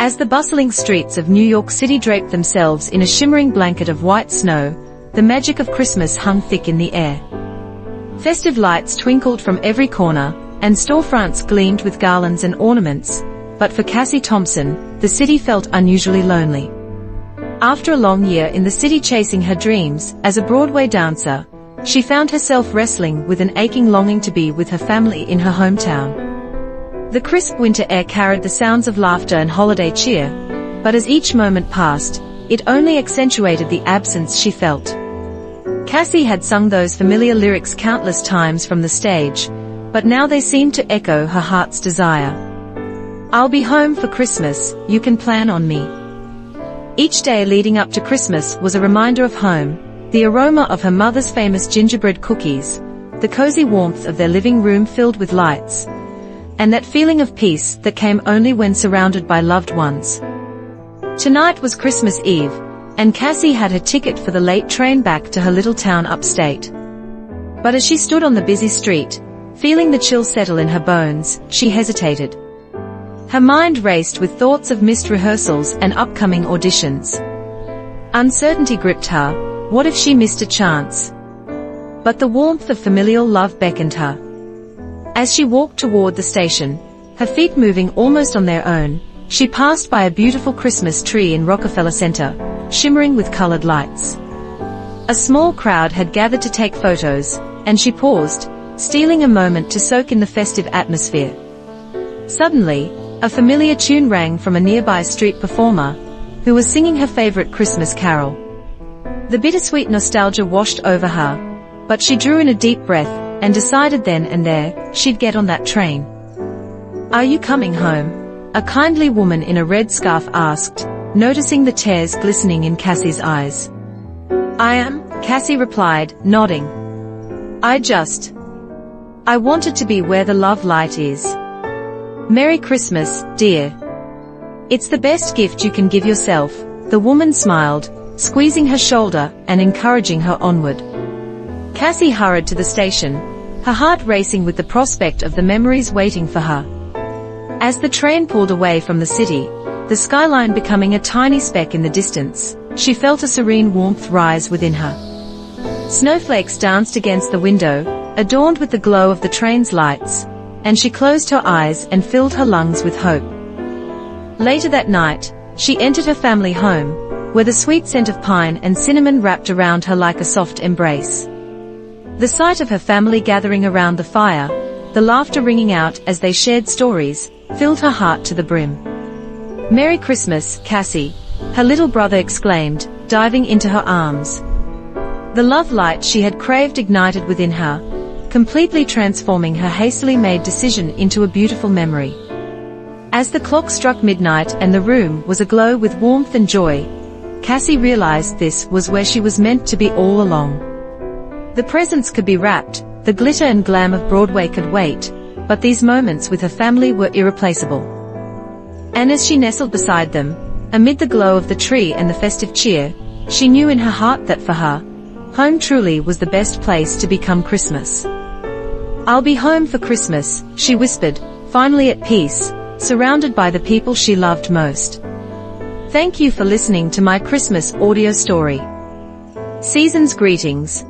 As the bustling streets of New York City draped themselves in a shimmering blanket of white snow, the magic of Christmas hung thick in the air. Festive lights twinkled from every corner, and storefronts gleamed with garlands and ornaments, but for Cassie Thompson, the city felt unusually lonely. After a long year in the city chasing her dreams as a Broadway dancer, she found herself wrestling with an aching longing to be with her family in her hometown. The crisp winter air carried the sounds of laughter and holiday cheer, but as each moment passed, it only accentuated the absence she felt. Cassie had sung those familiar lyrics countless times from the stage, but now they seemed to echo her heart's desire. I'll be home for Christmas, you can plan on me. Each day leading up to Christmas was a reminder of home, the aroma of her mother's famous gingerbread cookies, the cozy warmth of their living room filled with lights, and that feeling of peace that came only when surrounded by loved ones. Tonight was Christmas Eve, and Cassie had her ticket for the late train back to her little town upstate. But as she stood on the busy street, feeling the chill settle in her bones, she hesitated. Her mind raced with thoughts of missed rehearsals and upcoming auditions. Uncertainty gripped her. What if she missed a chance? But the warmth of familial love beckoned her. As she walked toward the station, her feet moving almost on their own, she passed by a beautiful Christmas tree in Rockefeller Center, shimmering with colored lights. A small crowd had gathered to take photos, and she paused, stealing a moment to soak in the festive atmosphere. Suddenly, a familiar tune rang from a nearby street performer, who was singing her favorite Christmas carol. The bittersweet nostalgia washed over her, but she drew in a deep breath, and decided then and there, she'd get on that train. Are you coming home? A kindly woman in a red scarf asked, noticing the tears glistening in Cassie's eyes. I am, Cassie replied, nodding. I wanted to be where the love light is. Merry Christmas, dear. It's the best gift you can give yourself, the woman smiled, squeezing her shoulder and encouraging her onward. Cassie hurried to the station, her heart racing with the prospect of the memories waiting for her. As the train pulled away from the city, the skyline becoming a tiny speck in the distance, she felt a serene warmth rise within her. Snowflakes danced against the window, adorned with the glow of the train's lights, and she closed her eyes and filled her lungs with hope. Later that night, she entered her family home, where the sweet scent of pine and cinnamon wrapped around her like a soft embrace. The sight of her family gathering around the fire, the laughter ringing out as they shared stories, filled her heart to the brim. Merry Christmas, Cassie, her little brother exclaimed, diving into her arms. The love light she had craved ignited within her, completely transforming her hastily made decision into a beautiful memory. As the clock struck midnight and the room was aglow with warmth and joy, Cassie realized this was where she was meant to be all along. The presents could be wrapped, the glitter and glam of Broadway could wait, but these moments with her family were irreplaceable. And as she nestled beside them, amid the glow of the tree and the festive cheer, she knew in her heart that for her, home truly was the best place to become Christmas. I'll be home for Christmas, she whispered, finally at peace, surrounded by the people she loved most. Thank you for listening to my Christmas audio story. Season's greetings.